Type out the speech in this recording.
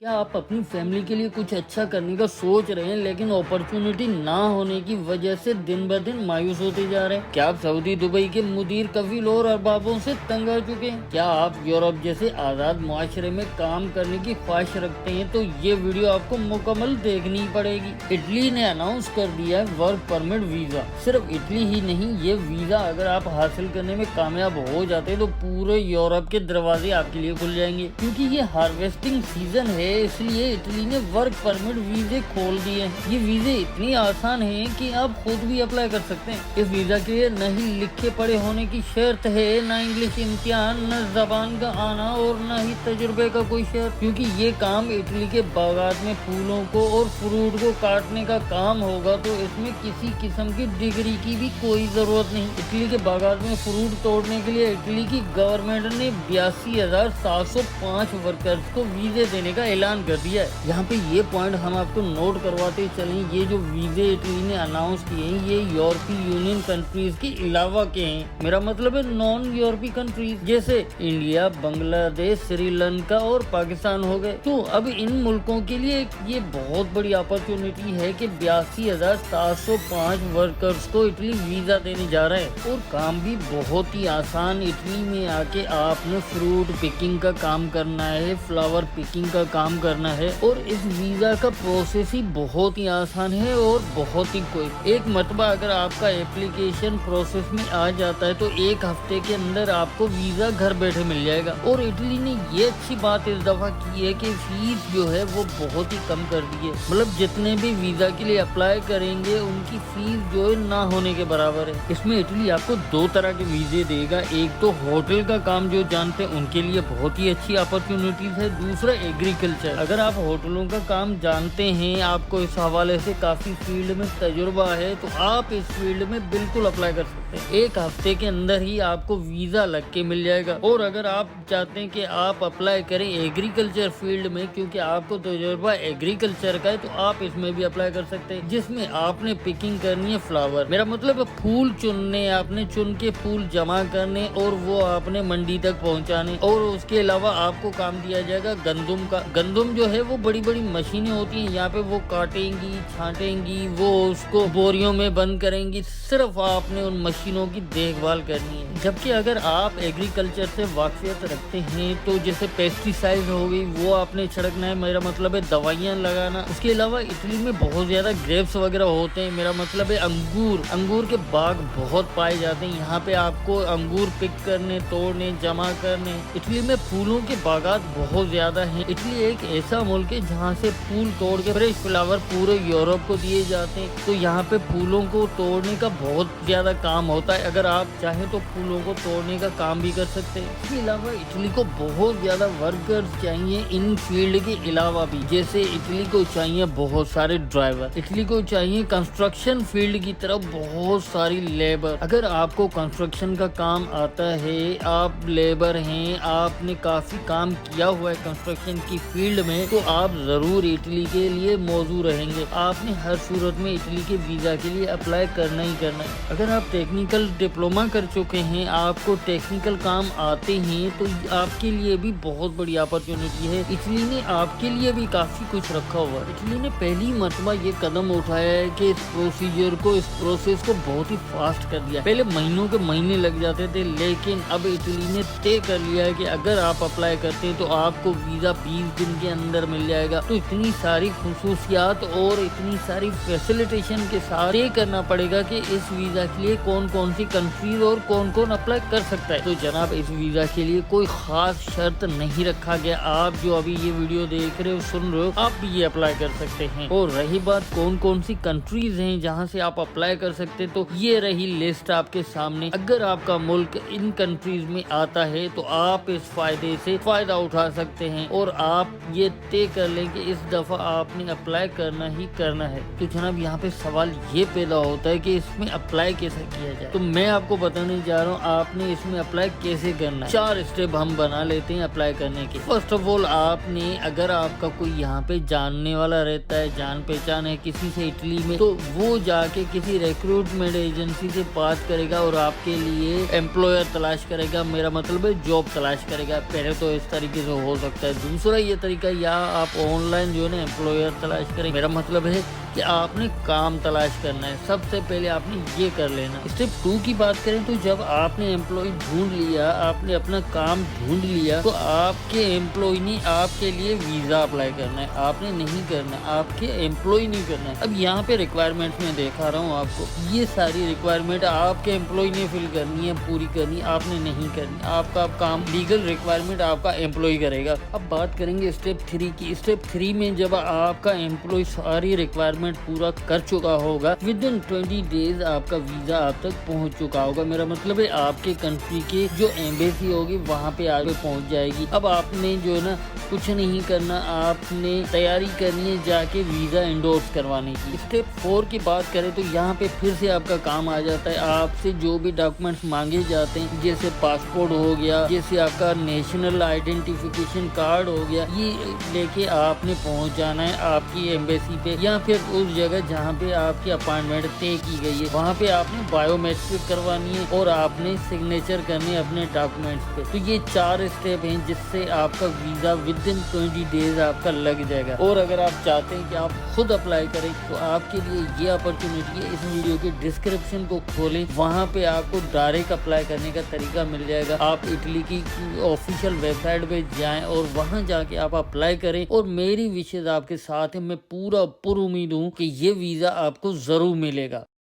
क्या आप अपनी फैमिली के लिए कुछ अच्छा करने का सोच रहे हैं लेकिन अपॉर्चुनिटी ना होने की वजह से दिन ब दिन मायूस होते जा रहे हैं? क्या आप सऊदी दुबई के मुदीर कफील और अरबाबों से तंग आ चुके हैं? क्या आप यूरोप जैसे आजाद मुआशरे में काम करने की ख्वाहिश रखते हैं? तो ये वीडियो आपको मुकम्मल देखनी पड़ेगी। इटली ने अनाउंस कर दिया है वर्क परमिट वीजा। सिर्फ इटली ही नहीं, ये वीजा अगर आप हासिल करने में कामयाब हो जाते हैं तो पूरे यूरोप के दरवाजे आपके लिए खुल जाएंगे, क्योंकि ये हार्वेस्टिंग सीजन है। इसलिए इटली ने वर्क परमिट वीजे खोल दिए हैं। ये वीजे इतनी आसान हैं कि आप खुद भी अप्लाई कर सकते हैं। इस वीजा के लिए न ही लिखे पढ़े होने की शर्त है, न इंग्लिश इम्तिहान, न जबान का आना और न ही तजुर्बे का कोई शर्त, क्योंकि ये काम इटली के बागात में फूलों को और फ्रूट को काटने का काम होगा। तो इसमें किसी किस्म की डिग्री की भी कोई जरूरत नहीं। इटली के बागात में फ्रूट तोड़ने के लिए इटली की गवर्नमेंट ने 82,705 वर्कर्स को वीजे देने का ऐलान कर दिया है। यहाँ पे ये पॉइंट हम आपको नोट करवाते चलें, ये जो वीजे इटली ने अनाउंस किए हैं ये यूरोपीय यूनियन कंट्रीज के अलावा के हैं। मेरा मतलब है नॉन यूरोपीय कंट्रीज जैसे इंडिया, बांग्लादेश, श्रीलंका और पाकिस्तान हो गए। तो अब इन मुल्कों के लिए ये बहुत बड़ी अपॉर्चुनिटी है कि 82,705 वर्कर्स को इटली वीजा देने जा रहा है और काम भी बहुत ही आसान। इटली में आके आपने फ्रूट पिकिंग का काम करना है, फ्लावर पिकिंग का काम करना है और इस वीजा का प्रोसेस ही बहुत ही आसान है और बहुत ही क्विक। एक मरतबा अगर आपका एप्लीकेशन प्रोसेस में आ जाता है तो एक हफ्ते के अंदर आपको वीजा घर बैठे मिल जाएगा। और इटली ने ये अच्छी बात इस दफा की है कि फीस जो है वो बहुत ही कम कर दी है। मतलब जितने भी वीजा के लिए अप्लाई करेंगे उनकी फीस जो है ना होने के बराबर है। इसमें इटली आपको दो तरह के वीजे देगा। एक तो होटल का काम जो जानते हैं उनके लिए बहुत ही अच्छी अपॉर्चुनिटीज है, दूसरा एग्रीकल्चर। अगर आप होटलों का काम जानते हैं, आपको इस हवाले से काफी फील्ड में तजुर्बा है, तो आप इस फील्ड में बिल्कुल अप्लाई कर सकते हैं। एक हफ्ते के अंदर ही आपको वीजा लग के मिल जाएगा। और अगर आप चाहते हैं कि आप अप्लाई करें एग्रीकल्चर फील्ड में, क्योंकि आपको तजुर्बा एग्रीकल्चर का है, तो आप इसमें भी अप्लाई कर सकते हैं, जिसमें आपने पिकिंग करनी है फ्लावर। मेरा मतलब फूल चुनने, आपने चुन के फूल जमा करने और वो आपने मंडी तक पहुंचाने। और उसके अलावा आपको काम दिया जाएगा गंदुम का। गंदुम जो है वो बड़ी बड़ी मशीनें होती हैं, यहाँ पे वो काटेंगी, छांटेंगी, वो उसको बोरियों में बंद करेंगी। सिर्फ आपने उन मशीनों की देखभाल करनी है। जबकि अगर आप एग्रीकल्चर से वाकफियत रखते हैं तो जैसे पेस्टिसाइड हो गई वो आपने छिड़कना है, मेरा मतलब है दवाइयाँ लगाना। उसके अलावा इटली में बहुत ज्यादा ग्रेप्स वगैरह होते हैं, मेरा मतलब है अंगूर के बाग बहुत पाए जाते हैं। यहाँ पे आपको अंगूर पिक करने, तोड़ने, जमा करने। इटली में फूलों के बागात बहुत ज्यादा हैं। इटली एक ऐसा मुल्क है जहाँ से फूल तोड़ के फ्रेश फ्लावर पूरे यूरोप को दिए जाते हैं। तो यहाँ पे फूलों को तोड़ने का बहुत ज्यादा काम होता है। अगर आप चाहें तो फूलों को तोड़ने का काम भी कर सकते हैं। इसके अलावा इटली को बहुत ज्यादा वर्कर्स चाहिए इन फील्ड के अलावा भी। जैसे इटली को चाहिए बहुत सारे ड्राइवर, इटली को चाहिए कंस्ट्रक्शन फील्ड की तरफ बहुत सारी लेबर। अगर आपको कंस्ट्रक्शन का काम आता है, आप लेबर हैं, आपने काफी काम किया हुआ है कंस्ट्रक्शन की फील्ड में, तो आप जरूर इटली के लिए मौजूद रहेंगे। आपने हर सूरत में इटली के वीजा के लिए अप्लाई करना ही करना है। अगर आप टेक्निकल डिप्लोमा कर चुके हैं, आपको टेक्निकल काम आते हैं, तो आपके लिए भी बहुत बड़ी अपॉर्चुनिटी है। इटली ने आपके लिए भी काफी कुछ रखा हुआ है। इटली ने पहली मरतबा ये कदम उठाया है कि इस प्रोसीजर को, इस प्रोसेस को बहुत ही फास्ट कर दिया। पहले महीनों के महीने लग जाते थे, लेकिन अब इटली ने तय कर लिया है कि अगर आप अप्लाई करते हैं तो आपको वीजा 20 दिन के अंदर मिल जाएगा। तो इतनी सारी खुसूसियात और इतनी सारी फैसिलिटेशन के साथ तय करना पड़ेगा कि इस वीजा के लिए कौन कौन सी कंट्रीज और कौन कौन अप्लाई कर सकता है। तो जनाब, इस वीजा के लिए कोई खास शर्त नहीं रखा गया। आप जो अभी ये वीडियो देख रहे हो, सुन रहे हो, आप भी ये अप्लाई कर सकते हैं। और रही बात कौन कौन सी कंट्रीज हैं जहाँ से आप अप्लाई कर सकते हैं, तो ये रही लिस्ट आपके सामने। अगर आपका मुल्क इन कंट्रीज में आता है तो आप इस फायदे से फायदा उठा सकते हैं और आप ये तय कर लें कि इस दफा आपने अप्लाई करना ही करना है। तो जनाब, यहाँ पे सवाल ये पैदा होता है कि इसमें अप्लाई कैसे किया जाए। तो मैं आपको बताने जा रहा हूँ आपने इसमें अप्लाई कैसे करना है। 4 स्टेप हम बना लेते हैं अप्लाई करने के। फर्स्ट ऑफ ऑल, आपने, अगर आपका कोई यहाँ पे जानने वाला रहता है, जान पहचान है किसी से इटली में, तो वो जाके किसी रिक्रूटमेंट एजेंसी से बात करेगा और आपके लिए एम्प्लॉयर तलाश करेगा, मेरा मतलब है जॉब तलाश करेगा। पहले तो इस तरीके से हो सकता है। दूसरा ये طریقہ یا آپ آن لائن جو ہے نا امپلائر تلاش کریں. میرا مطلب ہے کہ آپ نے کام تلاش کرنا ہے. سب سے پہلے آپ نے یہ کر لینا. اسٹیپ 2 کی بات کریں تو جب آپ نے امپلائی ڈھونڈ لیا, آپ نے اپنا کام ڈھونڈ لیا, تو آپ کے امپلائی نے آپ کے لیے ویزا اپلائی کرنا ہے. آپ نے نہیں کرنا ہے, آپ کے امپلائی نہیں کرنا ہے. اب یہاں پہ ریکوائرمنٹ میں دکھا رہا ہوں آپ کو, یہ ساری ریکوائرمنٹ آپ کے امپلائی نے فل کرنی ہے, پوری کرنی, آپ نے نہیں کرنی. آپ کا کام لیگل ریکوائرمنٹ آپ کا امپلائی کرے گا. اب بات کریں گے اسٹیپ 3 کی. اسٹیپ 3 میں جب آپ کا امپلائی ساری ریکوائرمنٹ پورا کر چکا ہوگا, ود ان 20 days آپ کا ویزا آپ تک پہنچ چکا ہوگا. میرا مطلب ہے آپ کے کنٹری کی جو ایمبیسی ہوگی وہاں پہ آگے پہنچ جائے گی. اب آپ نے جو ہے نا کچھ نہیں کرنا, آپ نے تیاری کرنی ہے جا کے ویزا انڈورس کروانے کی. اسٹیپ 4 کی بات کریں تو یہاں پہ پھر سے آپ کا کام آ جاتا ہے. آپ سے جو بھی ڈاکومنٹس مانگے جاتے ہیں, جیسے پاسپورٹ ہو گیا, جیسے آپ کا نیشنل آئیڈینٹیفیکیشن کارڈ ہو گیا, یہ لے کے آپ نے پہنچ جانا ہے آپ کی ایمبیسی پہ, یا پھر اس جگہ جہاں پہ آپ کی اپائنٹمنٹ طے کی گئی ہے وہاں پہ آپ نے بایو میٹرک کروانی ہے اور آپ نے سگنیچر کرنی ہے اپنے ڈاکومنٹس پہ. تو یہ 4 اسٹیپ ہیں جس سے آپ کا ویزا ود ان 20 days آپ کا لگ جائے گا. اور اگر آپ چاہتے ہیں کہ آپ خود اپلائی کریں تو آپ کے لیے یہ اپرچونیٹی ہے. اس ویڈیو کے ڈسکرپشن کو کھولیں, وہاں پہ آپ کو ڈائریکٹ اپلائی کرنے کا طریقہ مل جائے گا. آپ اٹلی کی آفیشیل ویب سائٹ پہ جائیں اور وہاں جا کے آپ اپلائی کریں. اور میری وشز آپ کے ساتھ ہیں, میں پورا پر امید ہوں کہ یہ ویزا آپ کو ضرور ملے گا.